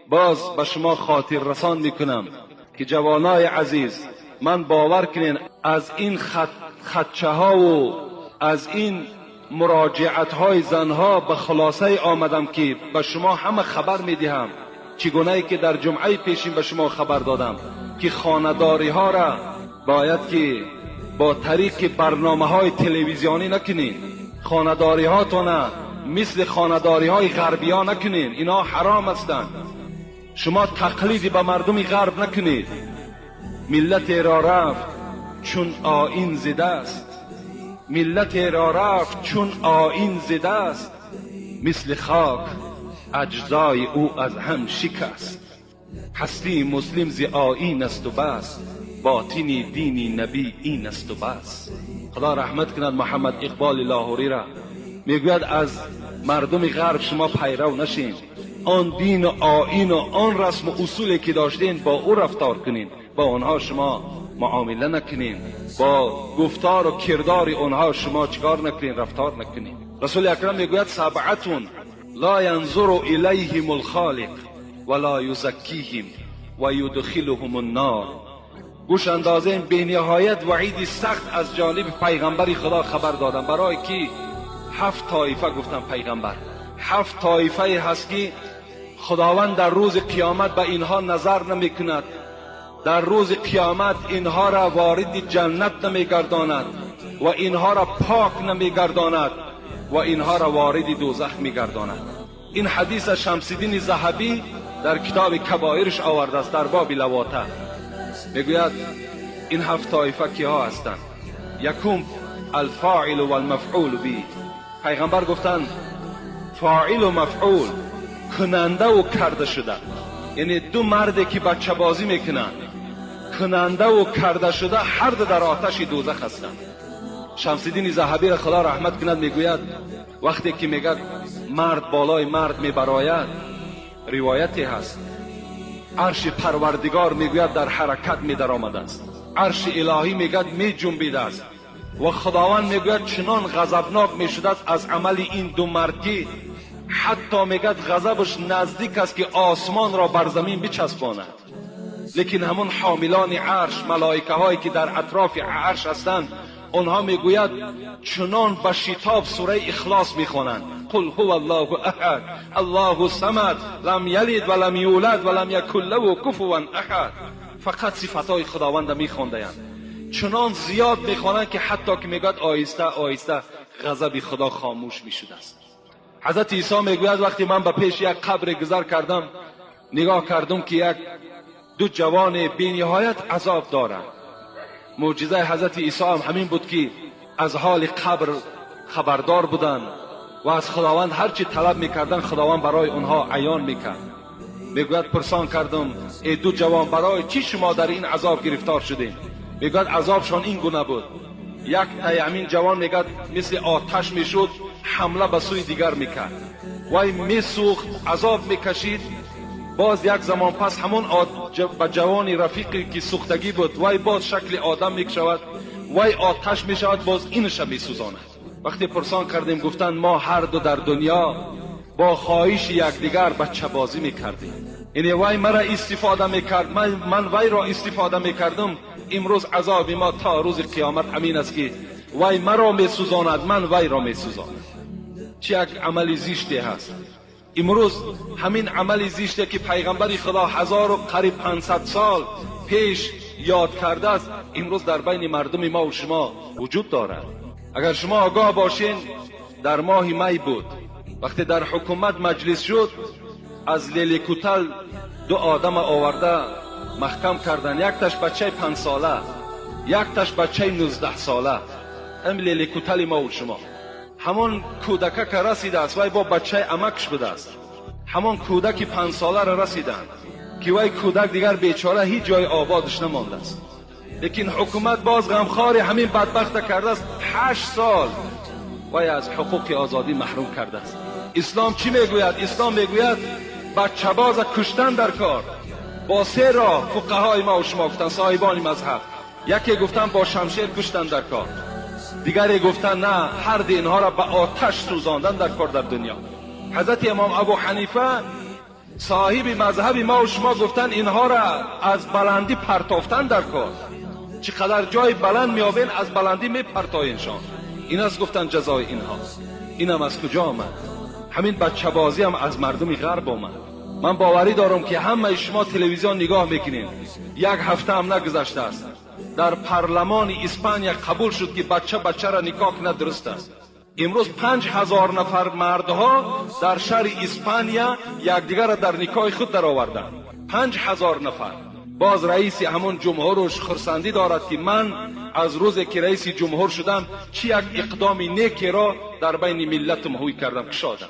باز به شما خاطر رسان میکنم که جوانای عزیز، من باور کنین از این خدشه ها و از این مراجعت های زنها به خلاصه آمدم که به شما همه خبر میدهم، چگونه که در جمعه پیشین به شما خبر دادم که خانه‌داری ها را باید که با طریق برنامه های تلویزیونی نکنین. خانه‌داری هاتون مثل خانه‌داری های غربی ها نکنین، اینا حرام هستند. شما تقلیدی به مردم غرب نکنید. ملت را رفت چون آیین زده است، ملت را رفت چون آیین زده است، مثل خاک اجزای او از هم شکست. هستی مسلم ز آیین است و بس، باطنی دینی نبی این است و بس. خدا رحمت کند محمد اقبال لاهوری را. میگوید از مردم غرب شما پیرو نشین، آن دین و آیین و آن رسم و اصولی که داشتین با او رفتار کنین، با آنها شما معامله نکنین، با گفتار و کردار آنها شما چیکار نکنین، رفتار نکنین. رسول اکرم میگوید سبعتون لا ينظر الیهم الخالق ولا یزکیهم و یدخلهم النار. گوش اندازه بی نهایت وعید سخت از جانب پیغمبر خدا خبر دادم، برای که 7 طایفه گفتم پیغمبر، 7 طایفه هست که خداوند در روز قیامت به اینها نظر نمی کند، در روز قیامت اینها را وارد جنت نمی گرداند و اینها را پاک نمی گرداند و اینها را وارد دوزخ می گرداند. این حدیث شمس الدین ذهبی در کتاب کبائرش آورده است در باب لواطه. میگوید این 7 طایفه کیها هستند؟ یکم الفاعل و المفعول به. پیغمبر گفتند فاعل و مفعول، کننده و کرده شده، یعنی دو مردی که بچه بازی میکنند، کننده و کرده شده هر دو در آتش دوزخ هستند. شمس الدین ذهبی را خدا رحمت کند میگوید وقتی که میگه مرد بالای مرد میبراید، روایتی هست عرش پروردگار میگوید در حرکت میدر آمده است، عرش الهی میگوید می جنبیده است و خداوند میگوید چنان غضبناک میشده است از عمل این دو مردی، حتی میگوید غضبش نزدیک است که آسمان را بر زمین بچسباند. لیکن همون حاملان عرش، ملائکه هایی که در اطراف عرش هستند، اونها میگوید چنان به شتاب سوره اخلاص میخوانند، قل هو الله احد الله الصمد لم یلد ولم یولد ولم یکن له کفوا احد. فقط صفاتهای خداوند میخواندند، چنان زیاد میخوانند که حتی که میگوید آهسته آهسته غضب خدا خاموش میشده است. حضرت عیسی میگوید وقتی من به پیش یک قبر گذر کردم، نگاه کردم که دو جوان بی نهایت عذاب دارند. معجزه حضرت عیسی هم همین بود که از حال قبر خبردار بودند و از خداوند هر چی طلب میکردن خداوند برای اونها عیان میکرد. میگوید پرسان کردم ای دو جوان برای چی شما در این عذاب گرفتار شدین؟ میگوید عذابشان این گونه بود، یک تایمین جوان میگوید مثل آتش میشد، حمله به سوی دیگر میکرد، وای میسوخت، عذاب میکشید. باز یک زمان پس همون به جوانی رفیقی که سوختگی بود، وای باز شکل آدم میکشود، وای آتش میشود، باز اینش میسوزاند. وقتی پرسان کردیم گفتند ما هر دو در دنیا با خواهش یکدیگر بچه بازی میکردیم، یعنی وای مرا استفاده میکرد، من وای را استفاده میکردم. امروز عذاب ما تا روز قیامت همین است که وای مرا میسوزاند، من وای را میسوزاند. چه یک عمل زشتی هست. امروز همین عمل زشتی که پیغمبر خدا 1000 و قریب 500 سال پیش یاد کرده است، امروز در بین مردم ما و شما وجود دارد. اگر شما آگاه باشین، در ماه می بود وقتی در حکومت مجلس شد، از لیلی کوتل 2 آدم آورده محکم کردن، یک تاش بچه 5 ساله، یک تاش بچه 19 ساله. هم لیلی کوتل ما و شما، همون کودکه که رسیده است وای با بچه امکش بوده است، همون کودک 5 ساله را رسیدن که وای کودک دیگر بیچاره هیچ جای آبادش نمانده است. لیکن حکومت باز غمخوار همین بدبخت کرده است، 8 سال وای از حقوق آزادی محروم کرده است. اسلام چی میگوید؟ اسلام میگوید بچه باز کشتن در کار. با 3 راه فقهای ما و شما گفتن، صاحبان مذهب، یکی گفتن با شمشیر کشتن در کار، دیگری گفتن نه، هر اینها را به آتش سوزاندن در کار در دنیا. حضرت امام ابو حنیفه صاحب مذهب ما و شما گفتن اینها را از بلندی پرتافتن در کار. چقدر جای بلند میابین از بلندی میپرتاینشان. این است گفتن جزای اینها. اینم از کجا آمد؟ همین بچه بازی هم از مردم غرب آمد. من باوری دارم که همه شما تلویزیون نگاه میکنین، یک هفته هم نگذشته است در پارلمان اسپانیا قبول شد که بچه را نکاح کنه درست است. امروز 5000 نفر مردها در شهر اسپانیا یکدیگر را در نکاح خود در آوردند. 5000 نفر. باز رئیس همون جمهورش خرسندی دارد که من از روزی که رئیس جمهور شدم چی یک اقدام نیکی را در بین ملت مهوی کردم کشادم.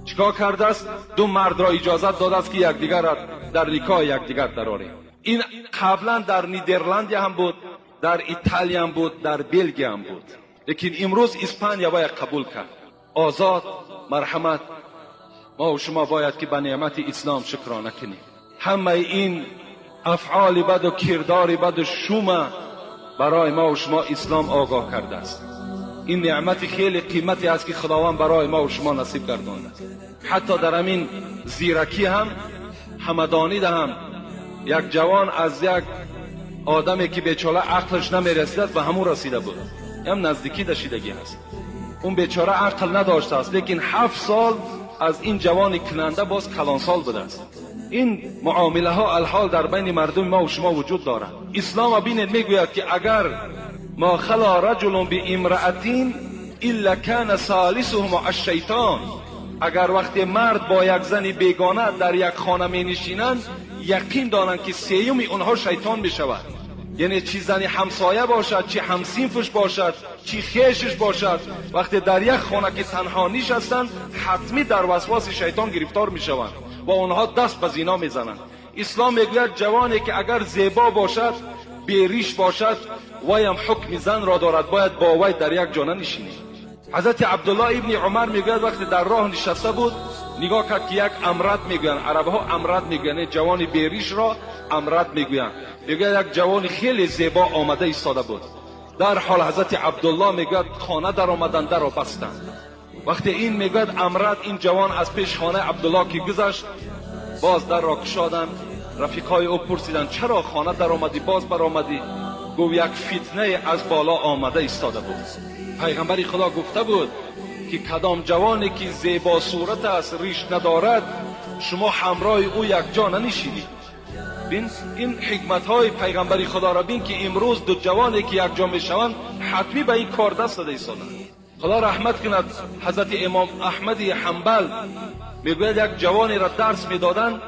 چیکار کرده است؟ دو مرد را اجازت داده است که یکدیگر را در نکاح یکدیگر درآورند. این قبلا در نیدرلند هم بود، در ایتالیا هم بود، در بلژیم هم بود، لیکن امروز اسپانیا باید قبول کرد. آزاد، مرحمت. ما و شما باید که به نعمت اسلام شکرانه کنیم. همه این افعال بد و کردار بد و شوم برای ما و شما اسلام آگاه کرده است. این نعمت خیلی قیمتی است که خداوند برای ما و شما نصیب گردانده است. حتی در همین زیرکی هم همدانیده هم یک جوان از یک آدمی که بیچاره عقلش نمیرسید به همون رسیده بود، هم نزدیکی داشتگی است. اون بیچاره عقل نداشته است، لیکن 7 سال از این جوان کننده باز کلانسال بوده است. این معامله ها الحال در بین مردم ما و شما وجود دارد. اسلام ببینید میگوید که اگر ما خلا رجل بامرأتین الا کان ثالثهما الشیطان، اگر وقتی مرد با یک زن بیگانه در یک خانه می نشینند یقین دارند که سیوم اونها شیطان می شود. یعنی چی زن همسایه باشد، چی همسینفش باشد، چی خیشش باشد، وقتی در یک خانه که تنها نشستند حتمی در وسواس شیطان گرفتار می شوند و اونها دست به زنا می زنند. اسلام میگوید جوانی که اگر زیبا باشد، بیریش باشد، ویم حکم زن را دارد، باید با وی در یک جانه نشینید. حضرت عبدالله ابن عمر میگوید وقتی در راه نشسته بود نگاه کرد که یک امرد میگویند، عرب ها امرد میگویند، جوان بیریش را امرد میگویند. میگوید یک جوان خیلی زیبا آمده ایستاده بود. در حال حضرت عبدالله میگوید خانه در آمدند، در را بستند. وقتی این میگوید امرد، این جوان از پیش خانه عبدالله که گذشت باز در را گشادند. رفیقای او پرسیدند چرا خانه در آمدی باز بر آمدی؟ گفت یک فتنه از بالا آمده ایستاده بود. پیغمبر خدا گفته بود که کدام جوانی که زیبا صورت است، ریش ندارد، شما همراه او یک جا ننشینید. بین این حکمت های پیغمبر خدا را بین که امروز دو جوانی که یک جا میشوند حتمی به این کار دست داده ایستادند. خدا رحمت کند حضرت امام احمد حنبل میگوید یک جوانی را درس میدادند،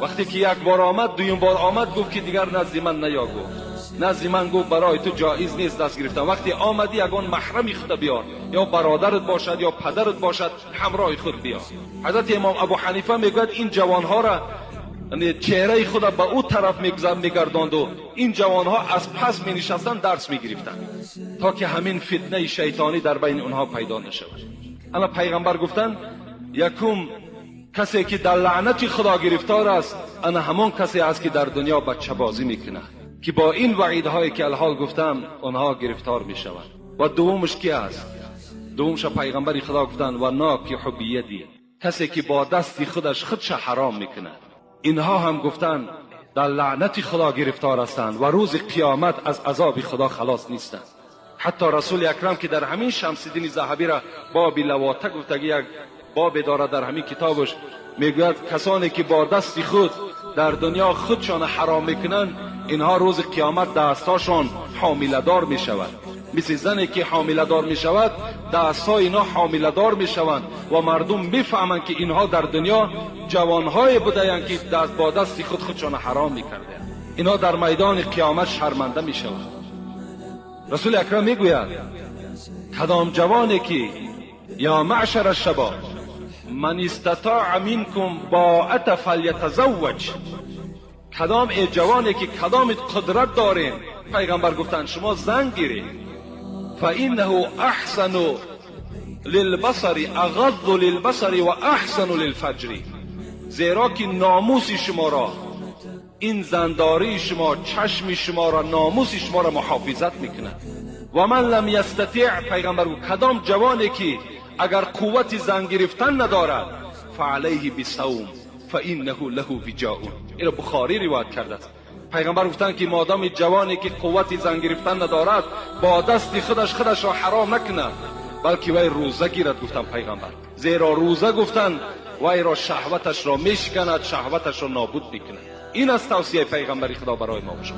وقتی که یک بار آمد دویم بار آمد گفت که دیگر نزد من نیا. گفت نزد من گفت برای تو جایز نیست دست گرفتن. وقتی آمدی یگان محرم خود بیار، یا برادرت باشد یا پدرت باشد، همراه خود بیار. حضرت امام ابو حنیفه میگوید این جوانها را چهره خود به او طرف میگرداند و این جوانها از پس می نشستن درس میگرفتند تا که همین فتنه شیطانی در بین اونها پیدا نشود. انا پیغمبر گفتند یکم کسی که در لعنت خدا گرفتار است انا همون کسی است که در دنیا بچه بازی میکنه، که با این وعیدهایی که الحال گفتم اونها گرفتار میشوند. و دومش کی است؟ دومش پیغمبر خدا گفتند و ناکح بیدی، کسی که با دست خودش حرام میکنه. اینها هم گفتند در لعنت خدا گرفتار هستند و روز قیامت از عذاب خدا خلاص نیستند. حتی رسول اکرم که در همین شمس الدین ذهبی را باب لواطه گفته، یک باب دارد در همین کتابش، میگوید کسانی که با دست خود در دنیا خودشان حرام میکنند اینها روز قیامت دستاشان حامله‌دار میشود. مثل زنی که حامله‌دار میشود دستای اینا حامله‌دار میشوند و مردم میفهمند که اینها در دنیا جوانهای بودند که دست با دست خودشان حرام میکردند. اینها در میدان قیامت شرمنده میشوند. رسول اکرم میگوید کدام جوانی که یا معشر الشباب من استطاع منکم باءة فلیتزوج، کدام ای جوانی که کدام قدرت دارین، پیغمبر گفتند شما زن گیرید، فانه احسن للبصر اغض للبصر و احسن للفجر، زیرا که ناموس شما را، این زنداری شما، چشم شما را، ناموس شما را محافظت میکنه. و من لم یستطیع، پیغمبر گفت کدام جوانی که اگر قوت زن گرفتن ندارد فعلیه بصوم، فانه له وجاء. این بخاری روایت کرده است. پیغمبر گفتند که مادام جوانی که قوت زن گرفتن ندارد با دست خودش را حرام نکنه، بلکه وی روزه گیرد. گفتن پیغمبر زیرا روزه گفتن وی را شهوتش را میشکند، شهوتش را نابود میکند. این است توصیه پیغمبری خدا برای ما و شما.